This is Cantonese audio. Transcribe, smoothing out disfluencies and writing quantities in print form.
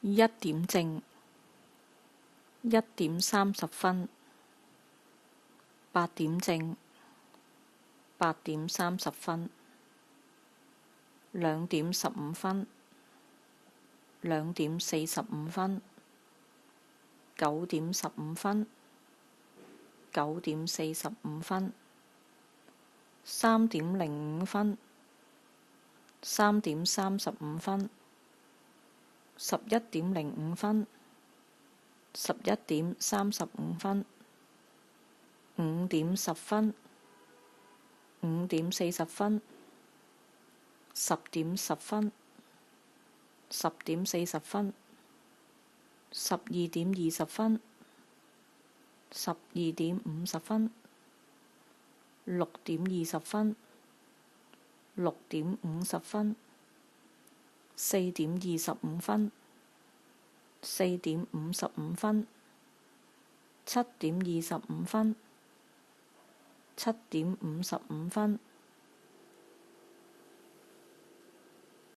1點正，1點30分，8點正，8點30分，2點15分，2點45分，9點15分，9點45分，3點05分，3點35分，11點05分，11點35分，5點10分，5點40分，10點10分，10點40分，12點20分，12點50分，6點20分，6點50分，4點25分，4點55分，7點25分，7點55分